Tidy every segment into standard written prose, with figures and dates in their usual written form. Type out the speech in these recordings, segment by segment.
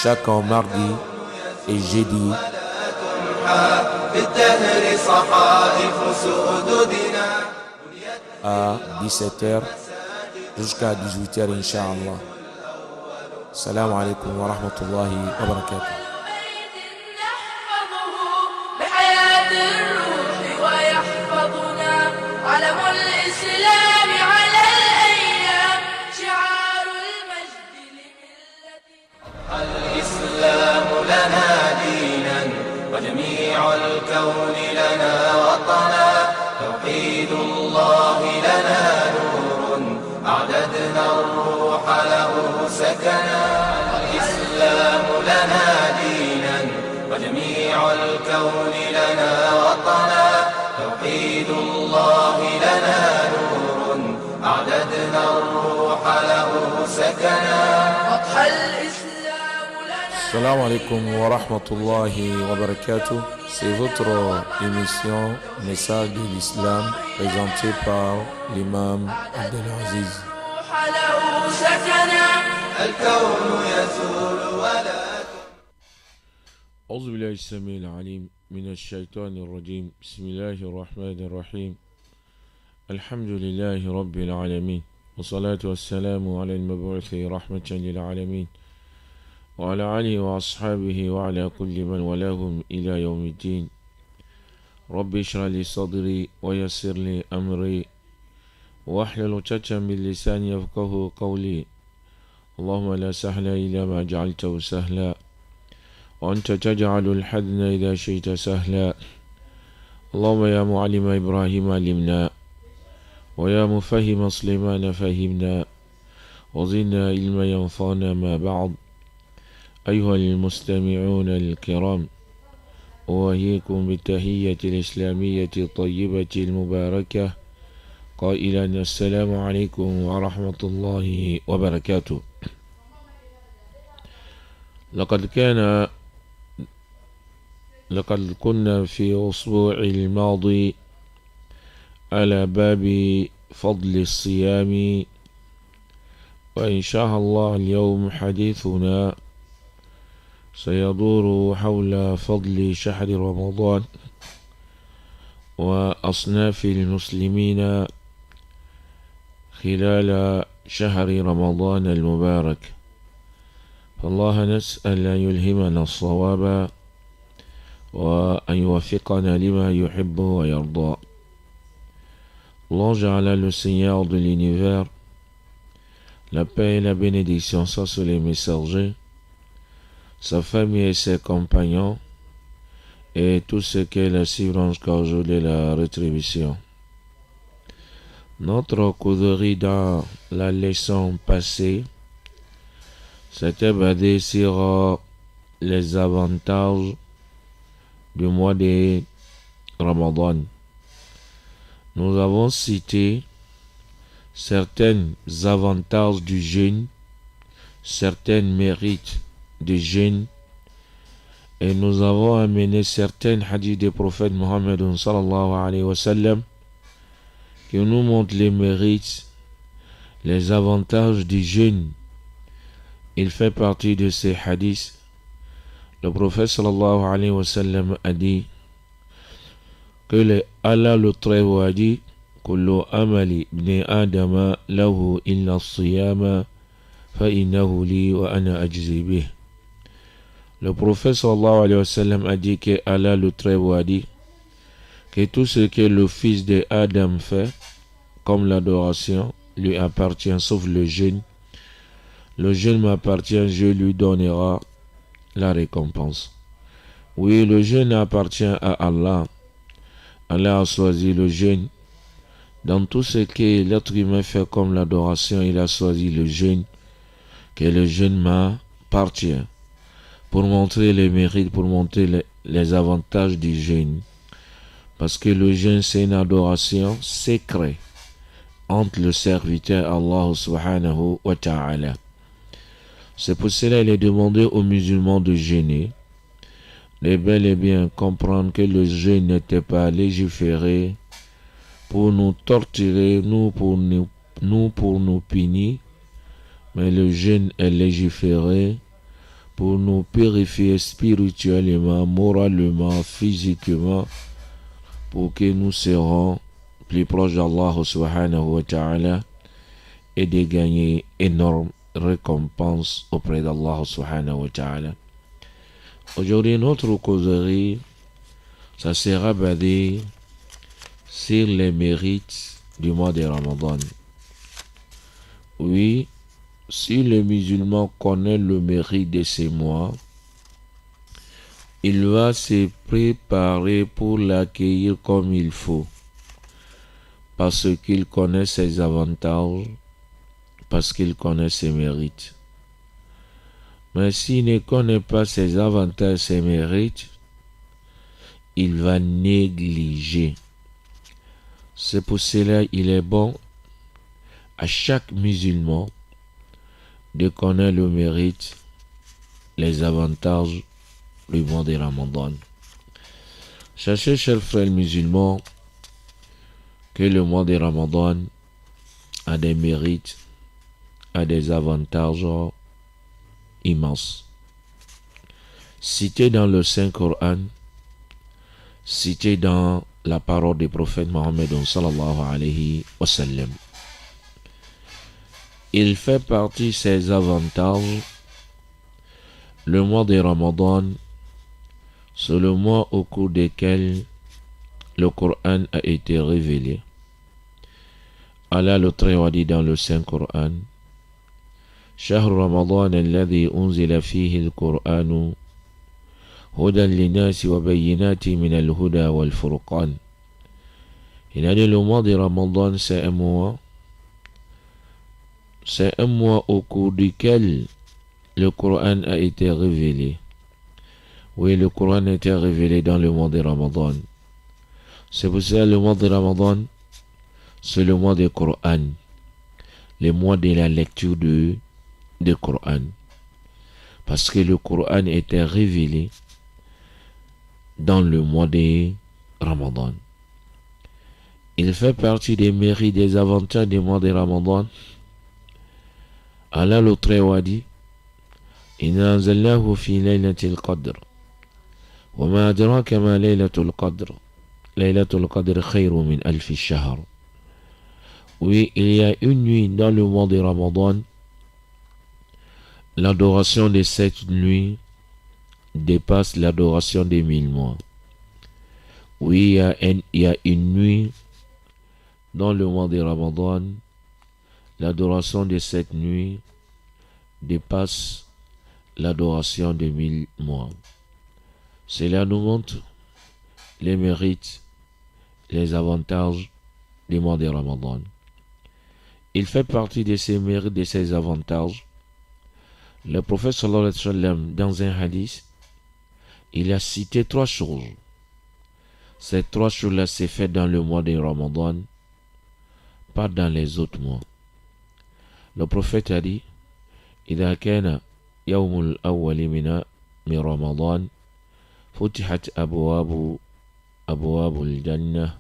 chaque mardi et jeudi à 17h jusqu'à 18h Inch'Allah. Salam alaikum wa rahmatullahi wa barakatuh. الإسلام لنا دينا وجميع الكون لنا وطنا توحيد الله لنا نور أعددنا الروح له سكنا الإسلام لنا دينا وجميع الكون لنا وطنا توحيد الله لنا نور أعددنا الروح له سكنا وضح الإسلام. Salam alaikum wa rahmatullahi wa barakatuh. C'est votre émission Message de l'Islam présentée par l'imam Abdelaziz. أعوذ بالله السميع العليم من الشيطان الرجيم بسم الله الرحمن الرحيم الحمد لله رب العالمين والصلاة والسلام على المبعوث رحمة للعالمين وعلى آله وأصحابه وعلى كل من ولاهم إلى يوم الدين. رب اشرح لي صدري ويسر لي أمري واحلل عقدة من لساني يفقهوا قولي. اللهم لا سهل إلا ما جعلته سهلا وأنت تجعل الحزن إذا شئت سهلا. اللهم يا معلم إبراهيم علمنا ويا مفهم سليمان فهمنا وزدنا علما ينفعنا ما بعد. أيها المستمعون الكرام، أوهيكم بالتحية الإسلامية الطيبة المباركة قائلا السلام عليكم ورحمة الله وبركاته. لقد كنا في الأسبوع الماضي على باب فضل الصيام، وإن شاء الله اليوم حديثنا سيدور حول فضل شهر رمضان وأصناف المسلمين خلال شهر رمضان المبارك. فالله نسأل أن يلهمنا الصواب وأن يوفقنا لما يحب ويرضى. Allah Ja'ala, le Seigneur de l'univers, la paix et la bénédiction soient sur les messagers, sa famille et ses compagnons, et tout ce qui la suivront jusqu'au jour de la rétribution. Notre causerie dans la leçon passée s'était basée sur les avantages du mois de Ramadan. Nous avons cité certains avantages du jeûne, certains mérites du jeûne, et nous avons amené certains hadiths du prophète Mohammed sallallahu alayhi wa sallam qui nous montrent les mérites, les avantages du jeûne. Il fait partie de ces hadiths. Le prophète sallallahu alayhi wa sallam a dit que Allah le Très-Haut a dit kullu amali ibn adama lahu illa as-siyama fa innahu li wa ana ajzi bih. Le prophète sallallahu alayhi wa sallam a dit que Allah le Très-Haut a dit que tout ce que le fils de Adam fait comme l'adoration lui appartient sauf le jeûne. Le jeûne m'appartient, je lui donnerai la récompense. Oui, le jeûne appartient à Allah. Allah a choisi le jeûne. Dans tout ce que l'être humain fait comme l'adoration, il a choisi le jeûne, que le jeûne m'appartient. Pour montrer les mérites, pour montrer les avantages du jeûne. Parce que le jeûne, c'est une adoration secrète entre le serviteur Allah subhanahu wa ta'ala. C'est pour cela qu'il est demandé aux musulmans de jeûner, de bel et bien comprendre que le jeûne n'était pas légiféré pour nous torturer, nous pour nous punir, mais le jeûne est légiféré pour nous purifier spirituellement, moralement, physiquement, pour que nous serons plus proches d'Allah subhanahu wa ta'ala et de gagner énorme récompense auprès d'Allah subhanahu wa ta'ala. Aujourd'hui, notre causerie, ça sera basé sur les mérites du mois de Ramadan. Oui, si le musulman connaît le mérite de ces mois, il va se préparer pour l'accueillir comme il faut, parce qu'il connaît ses avantages, parce qu'il connaît ses mérites. Mais s'il ne connaît pas ses avantages, ses mérites, il va négliger. C'est pour cela qu'il est bon à chaque musulman de connaître le mérite, les avantages du mois de Ramadan. Sachez, chers frères musulmans, que le mois de Ramadan a des mérites, a des avantages immenses. Cité dans le Saint-Coran, cité dans la parole du prophète Mohammed sallallahu alayhi wa sallam. Il fait partie de ses avantages. Le mois de Ramadan, c'est le mois au cours duquel le Coran a été révélé. Allah le Très-Haut dit dans le Saint-Coran: شهر رمضان الذي أنزل فيه القرآن هدى للناس وبينات من الهدى والفرقان. Il a dit le mois de Ramadan, c'est un mois au cours duquel le Coran a été révélé. Oui, le Coran a été révélé dans le mois de Ramadan. C'est pour ça le mois de Ramadan, c'est le mois du Coran, le mois de la lecture du Coran. Parce que le Coran était révélé dans le mois de Ramadan. Il fait partie des mérites, des avantages du mois de Ramadan. Allah le Très-Haut a dit: Inna anzalnahu fi laylatil qadr. Wa ma adraka ma laylatul qadr. Laylatul qadr khayru min alfi shahr. Oui, il y a une nuit dans le mois de Ramadan. L'adoration de cette nuit dépasse l'adoration des 1000 mois. Oui, il y a une nuit dans le mois de Ramadan. L'adoration de cette nuit dépasse l'adoration de 1000 mois. Cela nous montre les mérites, les avantages du mois de Ramadan. Il fait partie de ces mérites, de ces avantages. Le prophète sallallahu alayhi wa sallam, dans un hadith, il a cité 3 choses. Ces 3 choses-là s'est fait dans le mois de Ramadan, pas dans les autres mois. Le prophète a dit: إذا كان يوم الأول من رمضان فتحت أبواب الجنة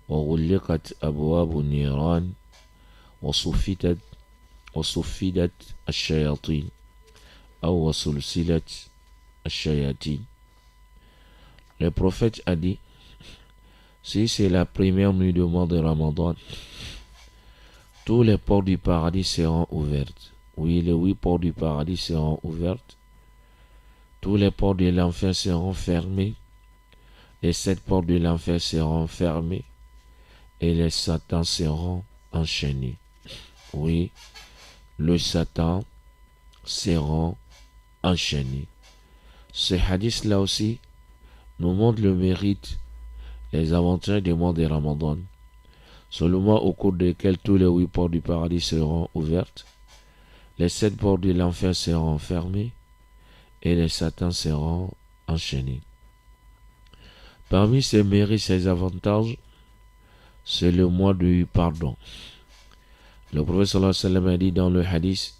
وغلقت أبواب النيران وصفدت الشياطين أو وسلسلت الشياطين. Le prophète a dit: si c'est la première nuit du mois de Ramadan, tous les portes du paradis seront ouvertes. Oui, les 8 portes du paradis seront ouvertes. Tous les portes de l'enfer seront fermées. Les 7 portes de l'enfer seront fermées. Et les satans seront enchaînés. Oui, le Satan seront enchaînés. Ce hadith-là aussi nous montre le mérite, les avantages du mois de Ramadan. C'est le mois au cours duquel tous les 8 portes du paradis seront ouvertes, les 7 portes de l'enfer seront fermées et les satans seront enchaînés. Parmi ces mérites, ces avantages, c'est le mois du pardon. Le prophète sallallahu alayhi wa sallam a dit dans le hadith: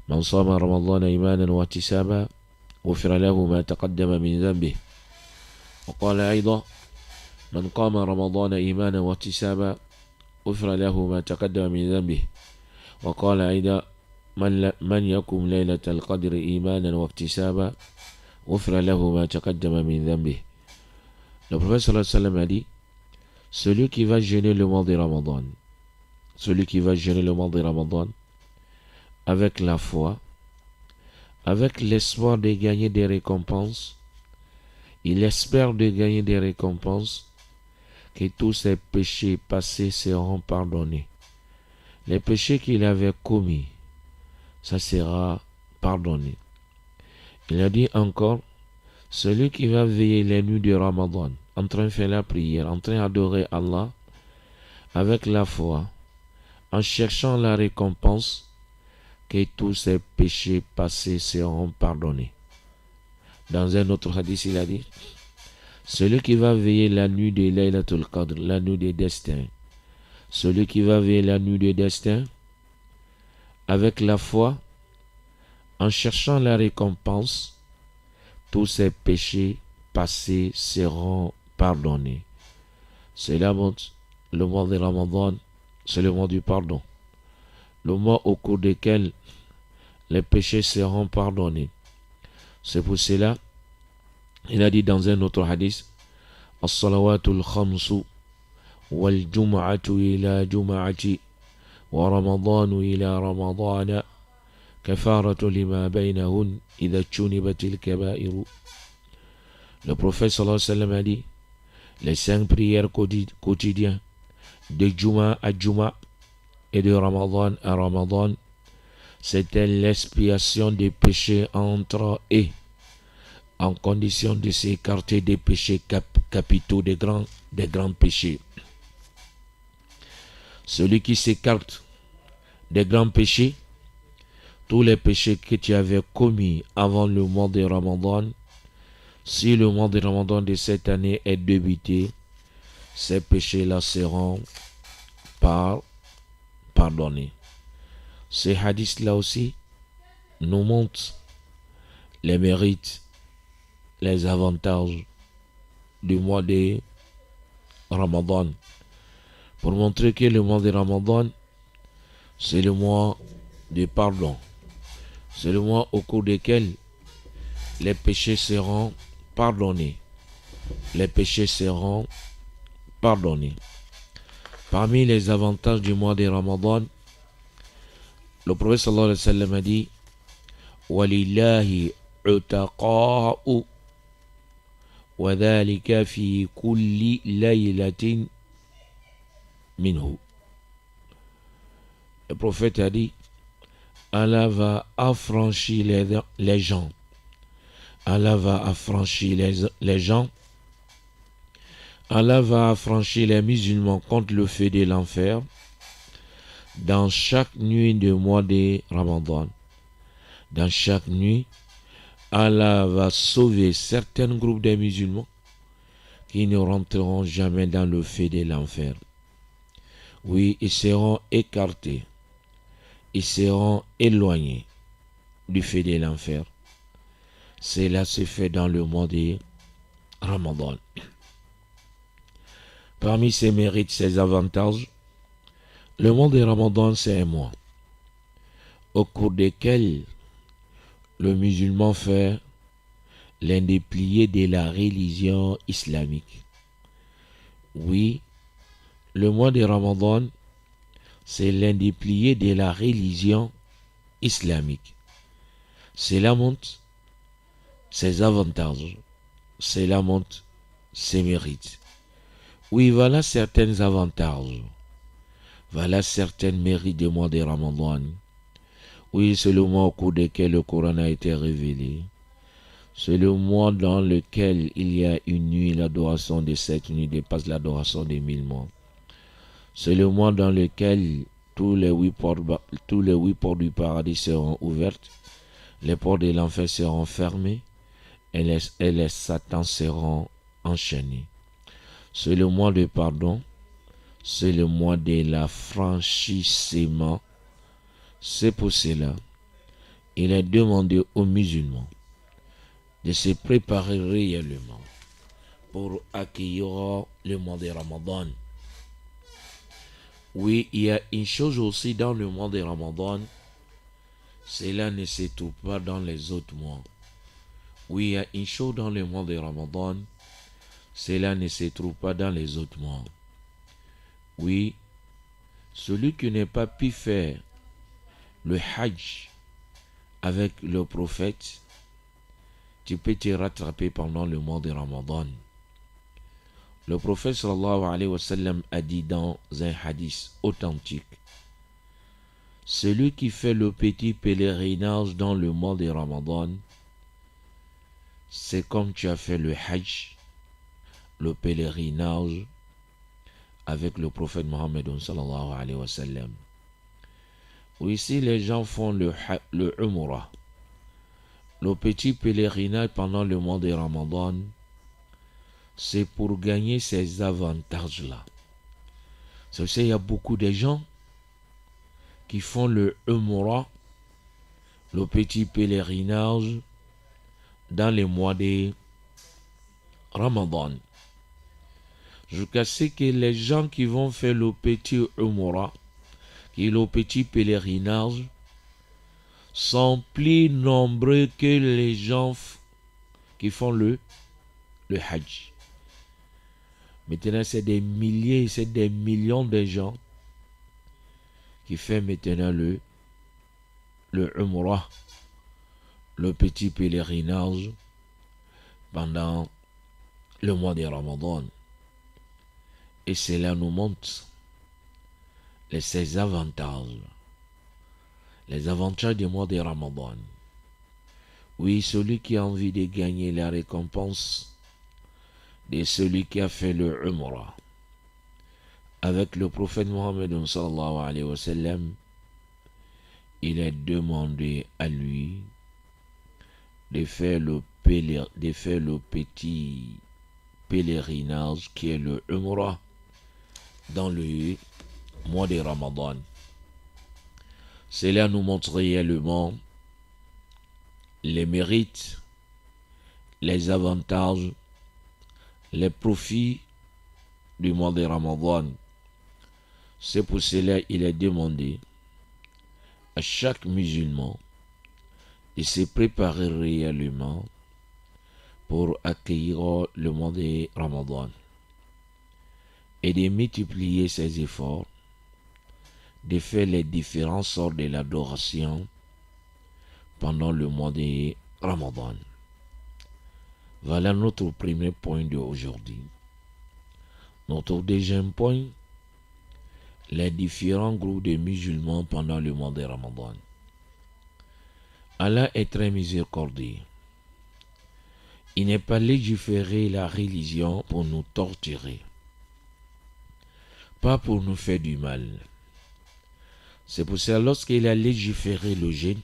Man sama Ramadan imanan wa ihtisaban ghufira lahu ma taqaddama min dhanbihi. Wa qala aydan: Man qama Ramadan imanan wa ihtisaban غفر له ما تقدم من ذنبه وقال أيضا من يقوم ليلة القدر إيمانا واحتسابا غفر له ما تقدم من ذنبه. Le prophète sallallahu alayhi wa sallam a dit, celui qui va jeûner le mois de Ramadan, celui qui va jeûner le mois de Ramadan avec la foi, avec l'espoir de gagner des récompenses, il espère de gagner des récompenses, que tous ses péchés passés seront pardonnés. Les péchés qu'il avait commis, ça sera pardonné. Il a dit encore, celui qui va veiller les nuits de Ramadan, en train de faire la prière, en train d'adorer Allah, avec la foi, en cherchant la récompense, que tous ses péchés passés seront pardonnés. Dans un autre hadith, il a dit, celui qui va veiller la nuit de Laylatul Qadr, la nuit des destins, celui qui va veiller la nuit des destins, avec la foi, en cherchant la récompense, tous ses péchés passés seront pardonnés. Cela montre le mois de Ramadan, c'est le mois du pardon. Le mois au cours duquel les péchés seront pardonnés. C'est pour cela, il a dit dans un autre hadith, As-salawatul khamsu wal jum'atu ila jum'ati wa ramadanu ila ramadana kafaratu lima baynahun idha chunibatil kaba'iru. Le prophète sallallahu alayhi wa sallam a dit, les 5 prières quotidiennes de Juma à Juma et de Ramadan à Ramadan, c'était l'expiation des péchés entre eux, en condition de s'écarter des péchés capitaux, des grands péchés. Celui qui s'écarte des grands péchés, tous les péchés que tu avais commis avant le mois de Ramadan, si le mois de Ramadan de cette année est débuté, ces péchés-là seront pardonnés. Ces hadiths-là aussi nous montrent les mérites, les avantages du mois de Ramadan. Pour montrer que le mois de Ramadan, c'est le mois de pardon. C'est le mois au cours duquel les péchés seront pardonnés. Les péchés seront pardonnés. Parmi les avantages du mois de Ramadan, le prophète sallallahu alayhi wa sallam a dit, وَلِلَّهِ عُتَقَاءُ وَذَلِكَ فِي كُلِّ لَيْلَةٍ minhu. Le prophète a dit, Allah va affranchir les gens. Allah va affranchir les gens. Allah va affranchir les musulmans contre le feu de l'enfer dans chaque nuit du mois de Ramadan. Dans chaque nuit, Allah va sauver certains groupes de musulmans qui ne rentreront jamais dans le feu de l'enfer. Oui, ils seront écartés, ils seront éloignés du feu de l'enfer. Cela se fait dans le mois de Ramadan. Parmi ses mérites, ses avantages, le mois de Ramadan, c'est un mois au cours duquel le musulman fait l'un des piliers de la religion islamique. Oui, le mois de Ramadan, c'est l'un des piliers de la religion islamique. Cela montre ses avantages, cela montre ses mérites. Oui, voilà certains avantages, voilà certains mérites du mois de Ramadan. Oui, c'est le mois au cours duquel le Coran a été révélé. C'est le mois dans lequel il y a une nuit, l'adoration de cette nuit dépasse l'adoration des 1000 mois. C'est le mois dans lequel tous les 8 portes du paradis seront ouvertes, les portes de l'enfer seront fermées et les satans seront enchaînés. C'est le mois de pardon, c'est le mois de l'affranchissement. C'est pour cela, il est demandé aux musulmans de se préparer réellement pour accueillir le mois de Ramadan. Oui, il y a une chose aussi dans le mois de Ramadan, cela ne se trouve pas dans les autres mois. Oui, il y a une chose dans le mois de Ramadan, cela ne se trouve pas dans les autres mois. Oui, celui qui n'a pas pu faire le Hajj avec le prophète, tu peux te rattraper pendant le mois de Ramadan. Le prophète sallallahu alayhi wa sallam a dit dans un hadith authentique, celui qui fait le petit pèlerinage dans le mois de Ramadan, c'est comme tu as fait le Hajj, le pèlerinage avec le prophète Mohammed sallallahu alayhi wa sallam. Oui, si les gens font le Umrah, le petit pèlerinage pendant le mois de Ramadan, c'est pour gagner ces avantages-là. C'est aussi, il y a beaucoup de gens qui font le Umrah, le petit pèlerinage, dans les mois de Ramadan. Jusqu'à ce que les gens qui vont faire le petit Umrah, qui est le petit pèlerinage, sont plus nombreux que les gens qui font le Hajj. Maintenant, c'est des milliers, c'est des millions de gens qui font maintenant le Umrah, le petit pèlerinage, pendant le mois de Ramadan. Et cela nous montre ses avantages. Les avantages du mois de Ramadan. Oui, celui qui a envie de gagner la récompense de celui qui a fait le Umrah avec le prophète Mohammed sallallahu alayhi wa sallam, il est demandé à lui de faire le petit pèlerinage qui est le Umrah dans le mois de Ramadan. Cela nous montre réellement les mérites, les avantages, les profits du mois de Ramadan. C'est pour cela qu'il est demandé à chaque musulman de se préparer réellement pour accueillir le mois de Ramadan et de multiplier ses efforts, de faire les différentes sortes de l'adoration pendant le mois de Ramadan. Voilà notre premier point d'aujourd'hui. Notre deuxième point, les différents groupes de musulmans pendant le mois de Ramadan. Allah est très miséricordieux. Il n'est pas légiféré la religion pour nous torturer, pas pour nous faire du mal. C'est pour ça, lorsqu'il a légiféré le jeûne,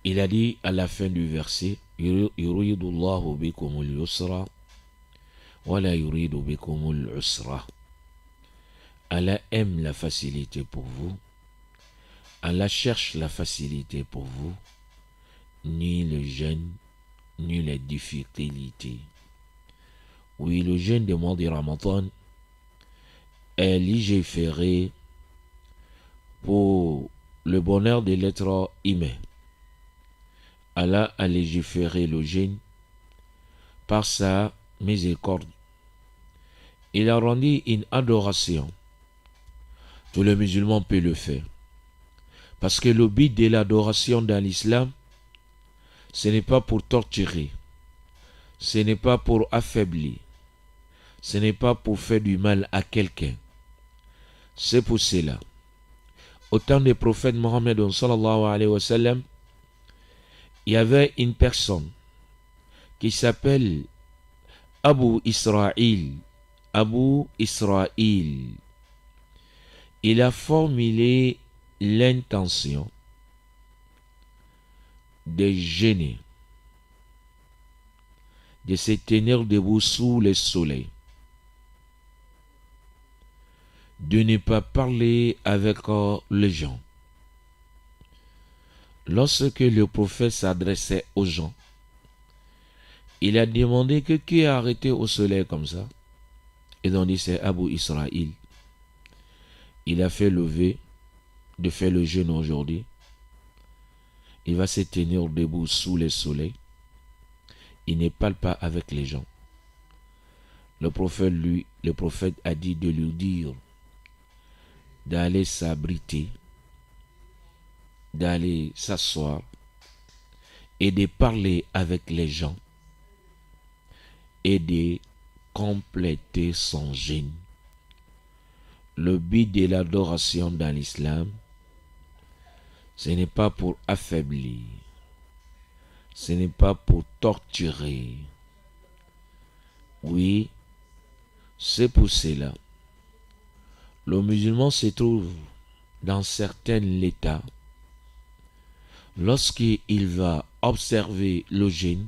il a dit à la fin du verset, yuridullahu bikumul yusra wa la yuridu bikumul usra. Allah aime la facilité pour vous. Allah cherche la facilité pour vous, ni le jeûne, ni les difficultés. Oui, le jeûne du mois de Ramadan est légiféré pour le bonheur de l'être humain. Allah a légiféré le jeûne par sa miséricorde. Il a rendu une adoration. Tout le musulman peut le faire. Parce que le but de l'adoration dans l'islam, ce n'est pas pour torturer, ce n'est pas pour affaiblir, ce n'est pas pour faire du mal à quelqu'un. C'est pour cela. Au temps du prophète Mohammed sallallahu alayhi wa sallam, il y avait une personne qui s'appelle Abu Israël. Abu Israël. Il a formulé l'intention de jeûner, de se tenir debout sous le soleil, de ne pas parler avec les gens. Lorsque le prophète s'adressait aux gens, il a demandé que qui a arrêté au soleil comme ça. Ils ont dit c'est Abu Israël. Il a fait lever de faire le jeûne aujourd'hui il va se tenir debout sous le soleil. Il ne parle pas avec les gens. Le prophète a dit de lui dire d'aller s'abriter, d'aller s'asseoir et de parler avec les gens et de compléter son jeûne. Le but de l'adoration dans l'islam, ce n'est pas pour affaiblir, ce n'est pas pour torturer. Oui, c'est pour cela. Le musulman se trouve dans certains états. Lorsqu'il va observer le jeûne,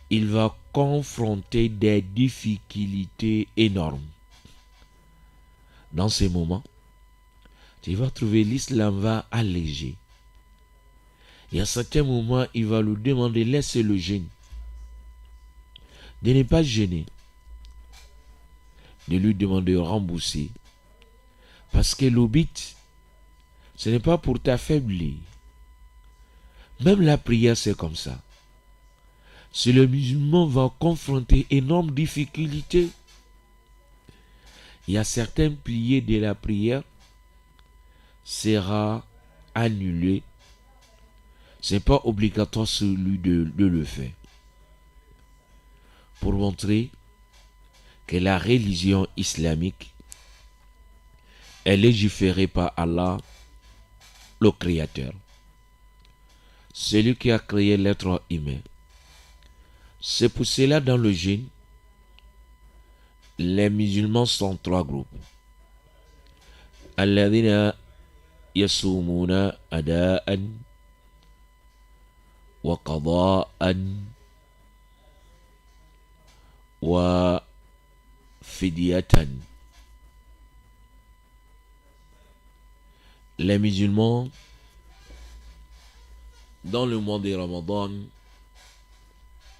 il va confronter des difficultés énormes. Dans ces moments, tu vas trouver l'islam va alléger. Et à certains moments, il va lui demander de laisser le jeûne, de ne pas jeûner, de lui demander de rembourser. Parce que le but, ce n'est pas pour t'affaiblir. Même la prière, c'est comme ça. Si le musulman va confronter énormes difficultés, il y a certains piliers de la prière sera annulé. Ce n'est pas obligatoire sur lui de le faire. Pour montrer que la religion islamique est légiférée par Allah, le Créateur. Celui qui a créé l'être humain. C'est pour cela dans le jeûne, les musulmans sont trois groupes. Alladhina yasumuna ada'an wa qada'an wa fidyatan. Les musulmans, dans le mois de Ramadan,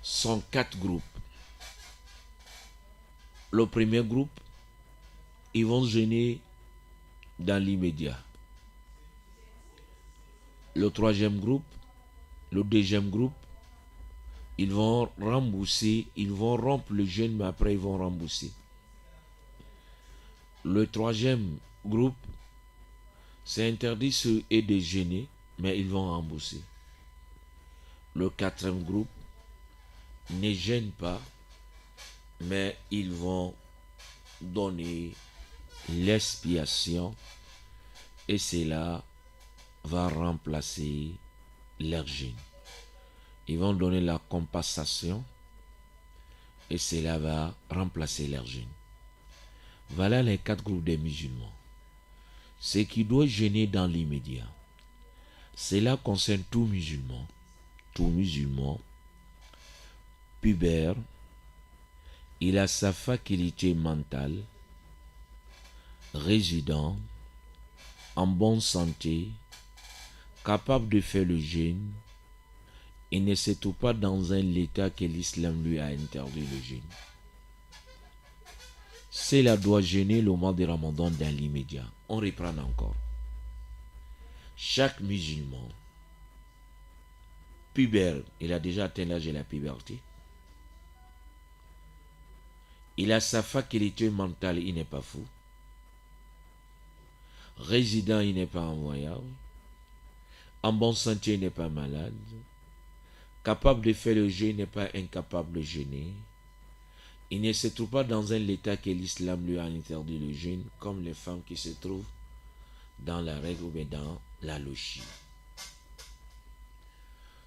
sont quatre groupes. Le premier groupe, ils vont jeûner dans l'immédiat. Le troisième groupe, le deuxième groupe, ils vont rembourser, ils vont rompre le jeûne, mais après ils vont rembourser. Le troisième groupe, c'est interdit sur eux de jeûner, mais ils vont rembourser. Le quatrième groupe ne jeûne pas, mais ils vont donner l'expiation et cela va remplacer leur jeûne. Ils vont donner la compensation et cela va remplacer leur jeûne. Voilà les quatre groupes des musulmans. Ce qui doit jeûner dans l'immédiat, cela concerne tout musulman pubère. Il a sa faculté mentale, résident, en bonne santé, capable de faire le jeûne. Il ne se trouve pas dans un état que l'islam lui a interdit le jeûne. Cela doit jeûner le mois de Ramadan dans l'immédiat. On reprend encore. Chaque musulman pubère, il a déjà atteint l'âge de la puberté. Il a sa faculté mentale, il n'est pas fou. Résident, il n'est pas en voyage. En bonne santé, il n'est pas malade. Capable de faire le jeûne, il n'est pas incapable de jeûner. Il ne se trouve pas dans un état que l'islam lui a interdit le jeûne, comme les femmes qui se trouvent dans la règle ou dans la logie.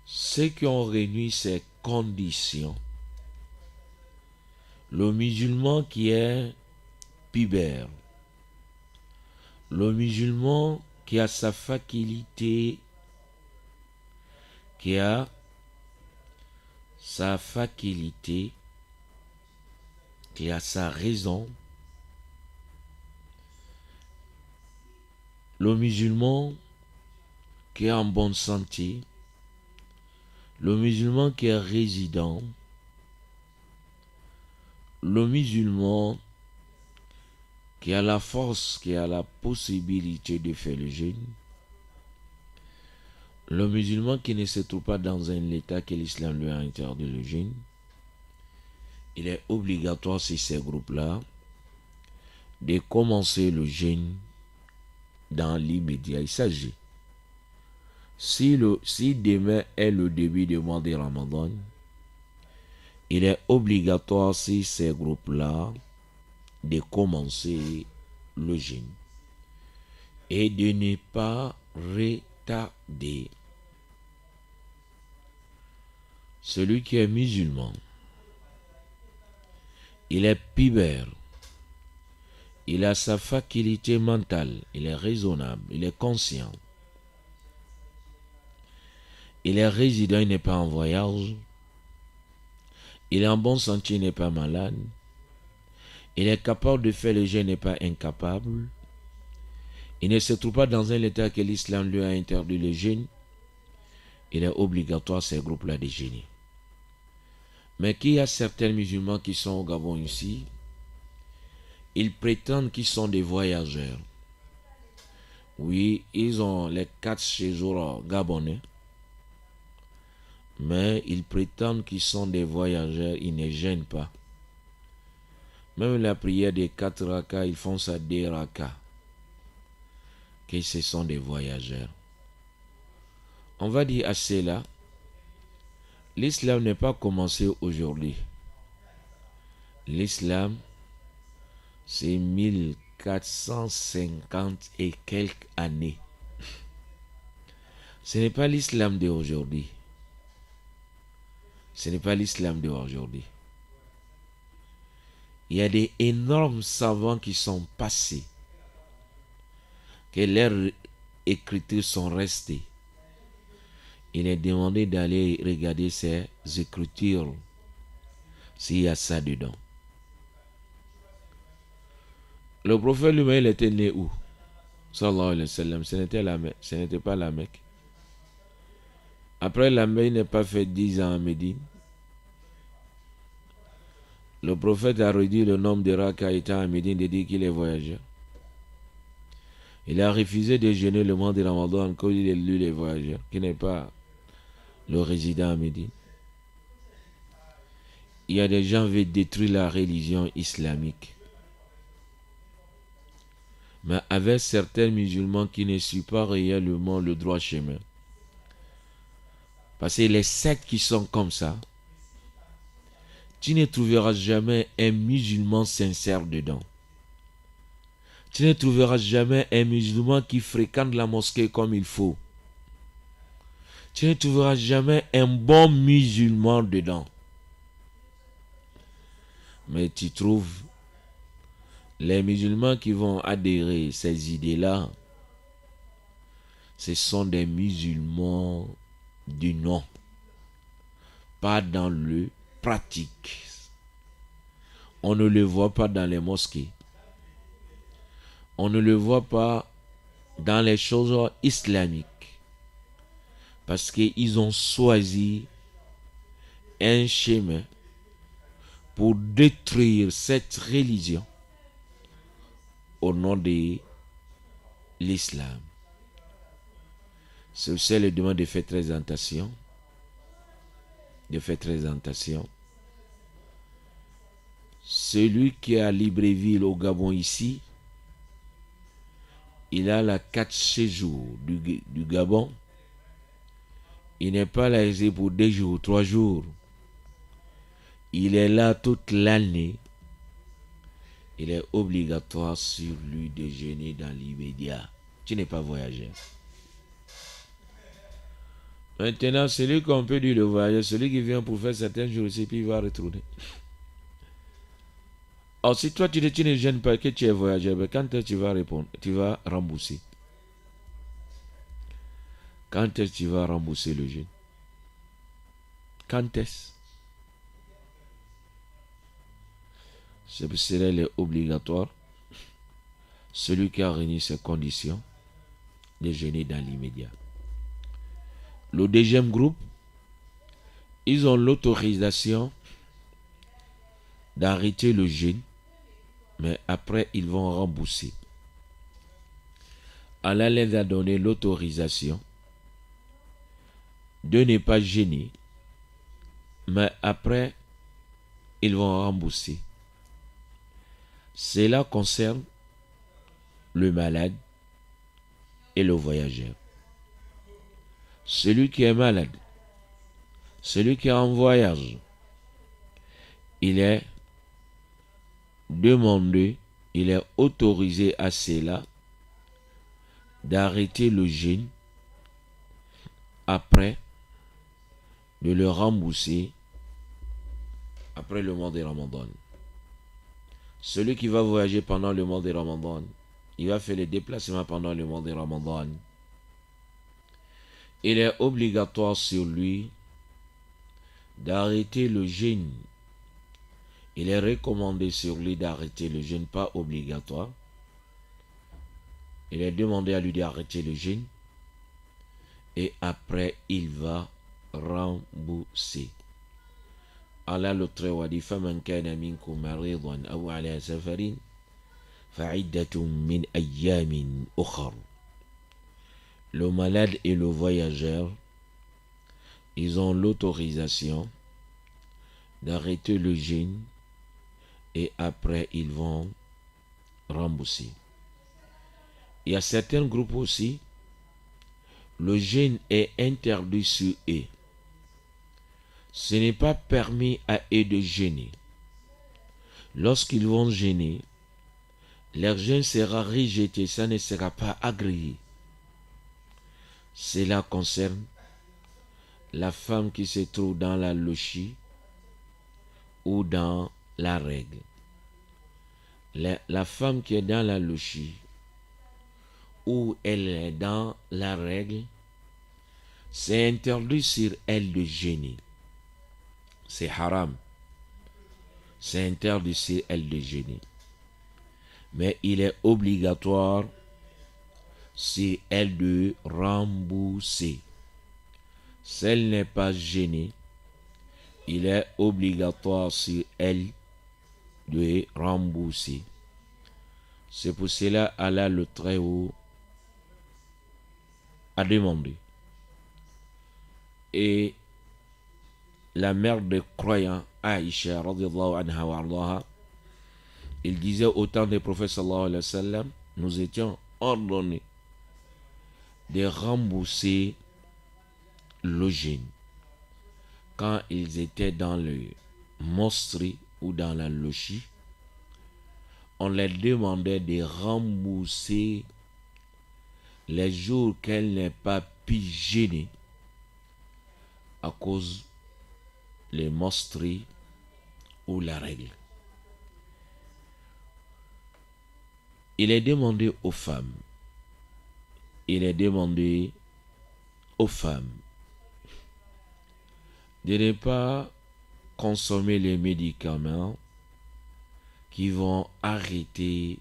Ceux qui ont réuni ces conditions, le musulman qui est pubère, le musulman qui a sa faculté, qui a sa raison, le musulman qui est en bonne santé, le musulman qui est résident, le musulman qui a la force, qui a la possibilité de faire le jeûne, Le musulman qui ne se trouve pas dans un état que l'islam lui a interdit le jeûne, il est obligatoire sur ces groupes-là de commencer le jeûne dans l'immédiat. Il s'agit, si demain est le début du mois de Ramadan, il est obligatoire sur ces groupes-là de commencer le jeûne et de ne pas retarder. Celui qui est musulman, il est pibère, il a sa faculté mentale, il est raisonnable, il est conscient. Il est résident, il n'est pas en voyage. Il est en bon santé, il n'est pas malade. Il est capable de faire le jeûne, il n'est pas incapable. Il ne se trouve pas dans un état que l'islam lui a interdit le jeûne. Il est obligatoire, ces groupes-là, de jeûner. Mais qu'il y a certains musulmans qui sont au Gabon ici, ils prétendent qu'ils sont des voyageurs. Oui, ils ont les 4 séjours gabonais, mais ils prétendent qu'ils sont des voyageurs, ils ne jeûnent pas. Même la prière des 4 rakas, ils font ça des rakas, que ce sont des voyageurs. On va dire à cela, l'islam n'est pas commencé aujourd'hui. L'islam, c'est 1450 et quelques années. Ce n'est pas l'islam d'aujourd'hui. Ce n'est pas l'islam d'aujourd'hui. Il y a des énormes savants qui sont passés, que leurs écritures sont restées. Il est demandé d'aller regarder ces écritures, s'il y a ça dedans. Le prophète lui-même, il était né où? Sallallahu alayhi wa sallam. Ce n'était pas la Mecque. Après la Mecque, il n'a pas fait 10 ans à Médine. Le prophète a réduit le nombre de rakas étant à Médine de dire qu'il est voyageur. Il a refusé de jeûner le mois de Ramadan quand il est lui les voyageurs, qui n'est pas le résident à Médine. Il y a des gens qui veulent détruire la religion islamique. Mais avec certains musulmans qui ne suivent pas réellement le droit chemin. Parce que les sectes qui sont comme ça, tu ne trouveras jamais un musulman sincère dedans. Tu ne trouveras jamais un musulman qui fréquente la mosquée comme il faut. Tu ne trouveras jamais un bon musulman dedans. Mais tu trouves les musulmans qui vont adhérer à ces idées-là, ce sont des musulmans du nom, pas dans le pratique. On ne le voit pas dans les mosquées. On ne le voit pas dans les choses islamiques. Parce qu'ils ont choisi un chemin pour détruire cette religion au nom de l'islam. C'est aussi le demande de faire très attention. Celui qui est à Libreville au Gabon ici, il a la 4 séjours du Gabon. Il n'est pas là ici pour 2 jours, 3 jours. Il est là toute l'année. Il est obligatoire sur lui de jeûner dans l'immédiat. Tu n'es pas voyageur. Maintenant, celui qu'on peut dire le voyageur, celui qui vient pour faire certains jours ici, puis il va retourner. Alors, si toi tu ne jeûnes pas, que tu es voyageur, ben, quand est-ce que tu vas répondre? Tu vas rembourser. Quand est-ce que tu vas rembourser le jeûne? Quand est-ce? Ce serait obligatoire. Celui qui a réuni ces conditions de jeûner dans l'immédiat. Le deuxième groupe, ils ont l'autorisation d'arrêter le jeûne, mais après ils vont rembourser. Allah les a donné l'autorisation de ne pas gêner, mais après, ils vont rembourser. Cela concerne le malade et le voyageur. Celui qui est malade, celui qui est en voyage, il est demandé, il est autorisé à cela d'arrêter le jeûne après de le rembourser après le mois de Ramadan. Celui qui va voyager pendant le mois de Ramadan, il va faire les déplacements pendant le mois de Ramadan. Il est obligatoire sur lui d'arrêter le jeûne. Il est recommandé sur lui d'arrêter le jeûne, pas obligatoire. Il est demandé à lui d'arrêter le jeûne et après il va rembourser. Allah le Très-Haut dit فَمَنْ كَانَ مِنْكُمْ مَرِيضًا أَوْ عَلَى سَفَرٍ فَعِدَّةٌ مِنْ أَيَّامٍ أُخَرَ. Le malade et le voyageur, ils ont l'autorisation d'arrêter le jeûne et après ils vont rembourser. Il y a certains groupes aussi, le jeûne est interdit sur eux. Ce n'est pas permis à eux de jeûner. Lorsqu'ils vont jeûner, leur jeûne sera rejeté, ça ne sera pas agréé. Cela concerne la femme qui se trouve dans la lochie ou dans la règle. La femme qui est dans la lochie ou elle est dans la règle, c'est interdit sur elle de jeûner. C'est haram. C'est interdit sur elle de jeûner. Mais il est obligatoire sur elle de rembourser. Si elle n'est pas gênée, il est obligatoire sur elle de rembourser. C'est pour cela Allah le Très-Haut a demandé. Et la mère des croyants, Aïcha, radiyallahu anha wa ardaha, il disait au temps des prophètes sallallahu alayhi wa sallam, nous étions ordonnés de rembourser le jeûne quand ils étaient dans le mostri ou dans la lochie. On leur demandait de rembourser les jours qu'elle n'ait pas pu jeûner à cause les mostri ou la règle. Il est demandé aux femmes, de ne pas consommer les médicaments qui vont arrêter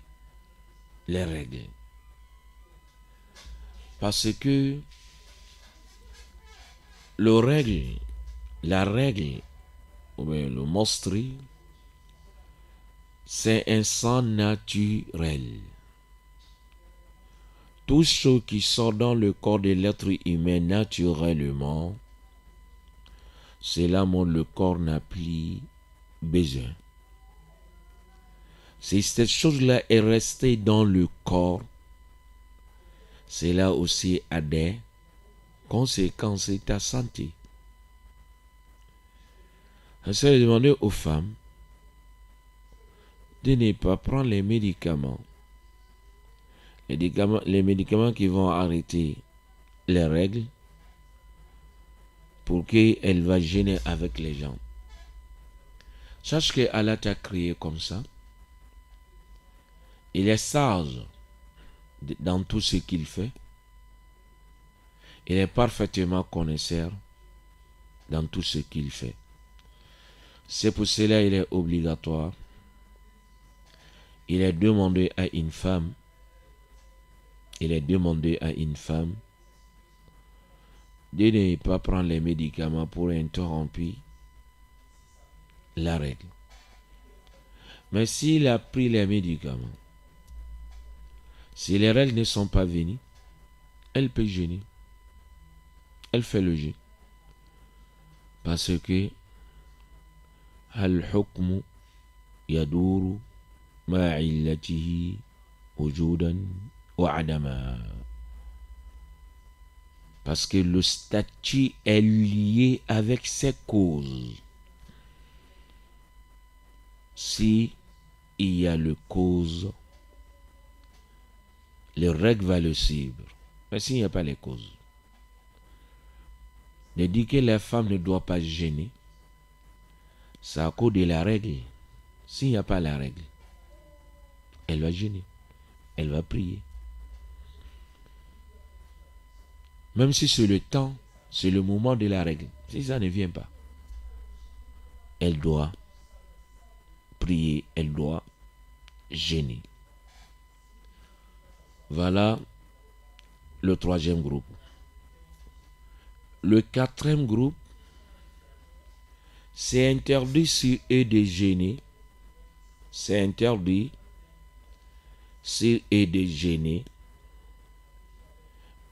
les règles. Parce que la règle, ou bien le mostri, c'est un sang naturel. Tout ce qui sort dans le corps de l'être humain naturellement, c'est là où le corps n'a plus besoin. Si cette chose-là est restée dans le corps, cela aussi a des conséquences sur ta santé. Ça veut demander aux femmes de ne pas prendre les médicaments. Les médicaments qui vont arrêter les règles pour qu'elle va gêner avec les gens. Sache que Allah t'a créé comme ça. Il est sage dans tout ce qu'il fait. Il est parfaitement connaisseur dans tout ce qu'il fait. C'est pour cela qu'il est obligatoire. Il est demandé à une femme. De ne pas prendre les médicaments pour interrompre la règle. Mais s'il a pris les médicaments, si les règles ne sont pas venues, elle peut jeûner. Elle fait le jeûne. Parce que al-hukmu yaduru ma'illatihi wujudan wa adama. Parce que le statut est lié avec ses causes. Si il y a le cause, les règles vont le suivre. Mais s'il n'y a pas les causes, de dire que la femme ne doit pas gêner, c'est à cause de la règle. S'il n'y a pas la règle, elle va gêner, elle va prier. Même si c'est le temps, c'est le moment de la règle. Si ça ne vient pas, elle doit prier, elle doit gêner. Voilà le troisième groupe. Le quatrième groupe, c'est interdit sur eux de gêner. C'est interdit sur eux de gêner.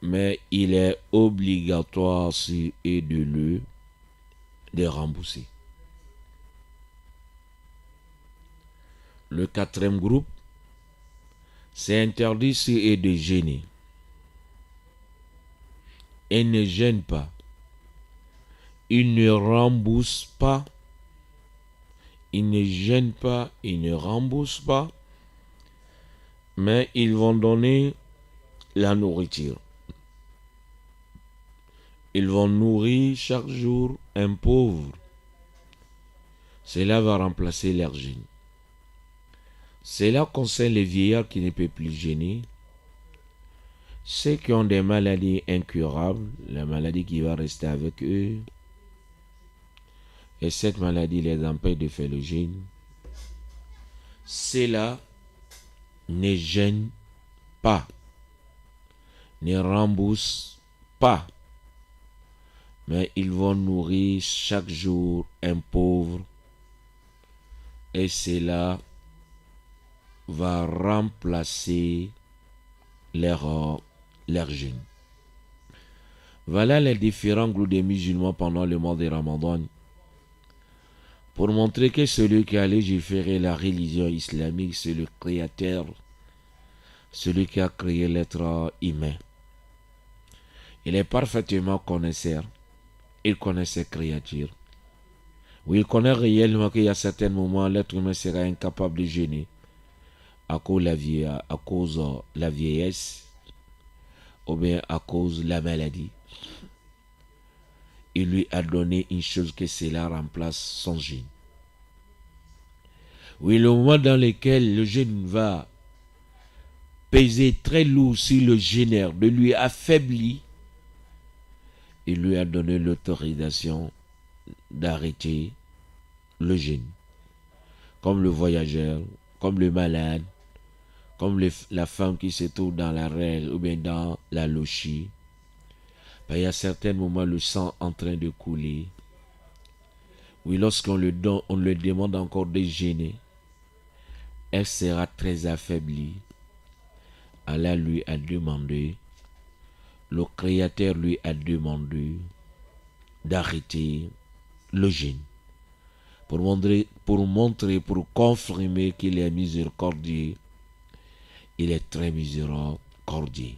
Mais il est obligatoire sur eux de rembourser. Le quatrième groupe, c'est interdit sur eux de gêner. Ils ne gênent pas. Ils ne remboursent pas. Ils ne gênent pas, ils ne remboursent pas. Mais ils vont donner la nourriture. Ils vont nourrir chaque jour un pauvre. Cela va remplacer leur gêne. Cela concerne les vieillards qui ne peuvent plus gêner. Ceux qui ont des maladies incurables, la maladie qui va rester avec eux. Et cette maladie les empêche de faire le jeûne. Cela ne gêne pas, ne rembourse pas. Mais ils vont nourrir chaque jour un pauvre. Et cela va remplacer leur jeûne. Voilà les différents groupes de musulmans pendant le mois de Ramadan. Pour montrer que celui qui a légiféré la religion islamique, c'est le créateur, celui qui a créé l'être humain. Il est parfaitement connaisseur. Il connaît ses créatures. Oui, il connaît réellement qu'il y a certains moments, l'être humain sera incapable de gêner à cause de la vieillesse ou bien à cause de la maladie. Il lui a donné une chose que cela remplace son jeûne. Oui, le moment dans lequel le jeûne va peser très lourd sur le jeûneur, de lui affaiblir, il lui a donné l'autorisation d'arrêter le jeûne. Comme le voyageur, comme le malade, comme la femme qui se trouve dans la règle ou bien dans la lochie. Il y a certains moments le sang en train de couler. Oui, lorsqu'on le demande encore de jeûner, elle sera très affaiblie. Allah lui a demandé, le Créateur lui a demandé d'arrêter le jeûne. Pour confirmer qu'il est miséricordieux, il est très miséricordieux.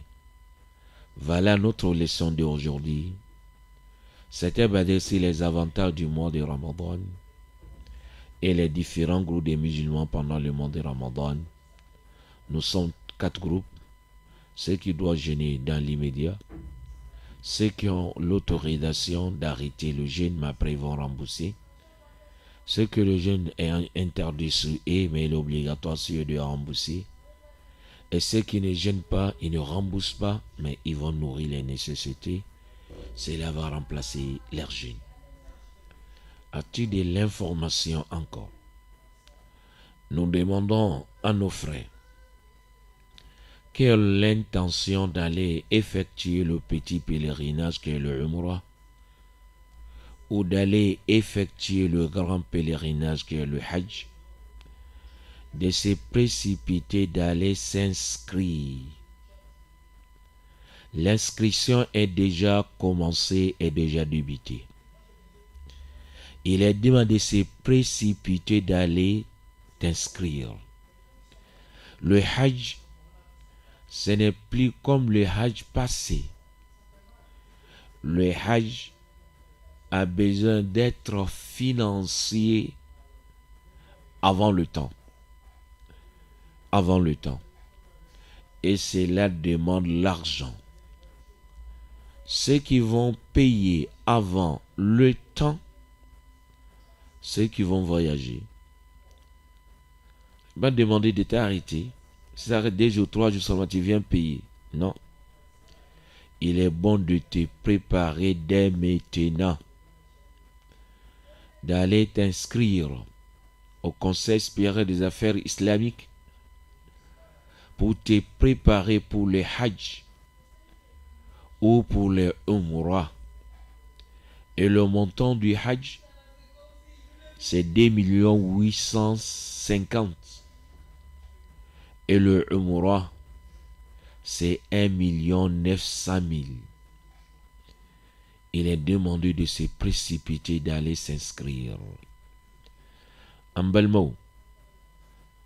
Voilà notre leçon d'aujourd'hui. C'était basé sur les avantages du mois de Ramadan et les différents groupes de musulmans pendant le mois de Ramadan. Nous sommes 4 groupes. Ceux qui doivent jeûner dans l'immédiat, ceux qui ont l'autorisation d'arrêter le jeûne mais après ils vont rembourser, ceux que le jeûne est interdit sur eux mais il est obligatoire sur eux de rembourser, et ceux qui ne jeûnent pas, ils ne remboursent pas mais ils vont nourrir les nécessités. Cela va remplacer leur jeûne. As-tu de l'information encore? Nous demandons à nos frères quelle est l'intention d'aller effectuer le petit pèlerinage qu'est le Umrah ou d'aller effectuer le grand pèlerinage qu'est le Hajj, de se précipiter d'aller s'inscrire. L'inscription est déjà commencée et déjà débutée. Il est demandé de se précipiter d'aller t'inscrire. Le Hajj, ce n'est plus comme le Hajj passé. Le Hajj a besoin d'être financé avant le temps. Avant le temps. Et cela demande l'argent. Ceux qui vont payer avant le temps, ceux qui vont voyager, va demander de t'arrêter. Si ça arrête 2 jours, 3 jours seulement, tu viens payer. Non. Il est bon de te préparer dès maintenant, d'aller t'inscrire au Conseil supérieur des affaires islamiques pour te préparer pour le Hajj ou pour le Umrah. Et le montant du Hajj, c'est 2 850 000. Et le Umrah, c'est 1 900 000. Il est demandé de se précipiter d'aller s'inscrire. Ambalmo,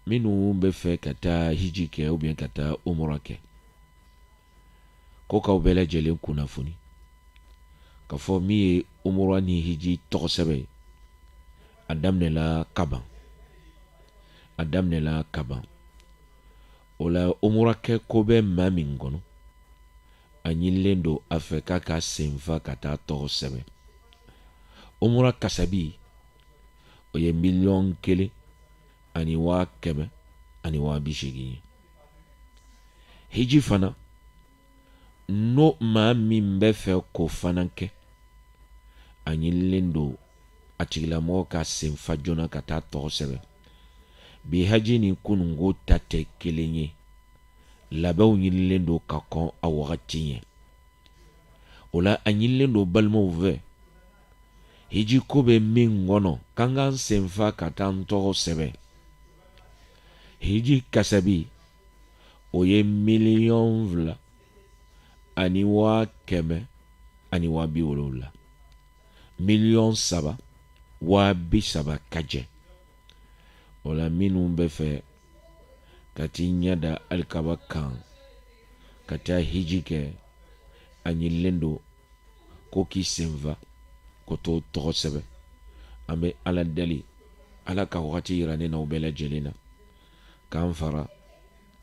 minu befe kata hijike ou bien kata umrake. Koka ubele jele kunafuni. Kafo mi umra ni hiji tokosebe. Adam ne la kaban. Adam ne la kaban. Ola umurake kobe mamingono. Anyilendo afeka ka senfa kata toro sebe. Umura kasabi. Oye million kele. Aniwa keme. Aniwa bishigi. Hiji fana. No mamimbe fe ko fananke. Anyilendo achigila mo ka senfa jona kata toro sebe. Bi haji ni kunungo tate kelenye. Labaw nyilendo kakon awagatinye. Ola anyilendo balmo ve. Hiji kobe mingono kangan senfa katan toro sebe. Hiji kasabi. Oye million vla. Aniwa keme. Aniwa biolola. Million saba. Wabi saba kaje. Ola minu befe kati nyada alkaba kan kata hijike anyilendo koki senva koto toro sebe ame ala dali ala ka wakati irane na ubela jelena kanfara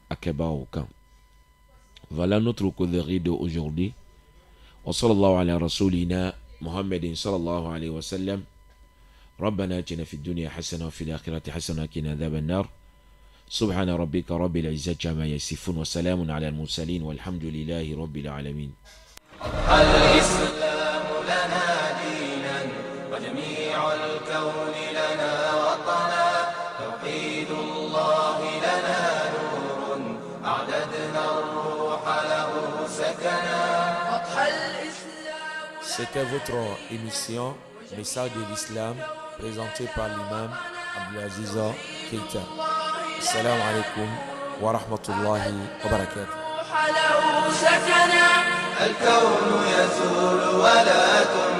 akeba okan. Voilà notre causerie de aujourd'hui. Wa sallallahu ala rasulina Muhammadin sallallahu alayhi wa sallam. ربنا اتنا في الدنيا حسنة وفي الآخرة حسنة وقنا عذاب النار. سبحان ربك رب العزة عما يصفون وسلام على المرسلين والحمد لله رب العالمين. الإسلام لنا دينا وجميع الكون لنا وطنا. توحيد الله لنا نور أعددنا الروح له سكنا. C'était votre émission Message de l'Islam, présenté par l'imam Abdelaziz Keita. Assalamu alaikum wa rahmatullahi wa barakatuh. الكون يزول ولا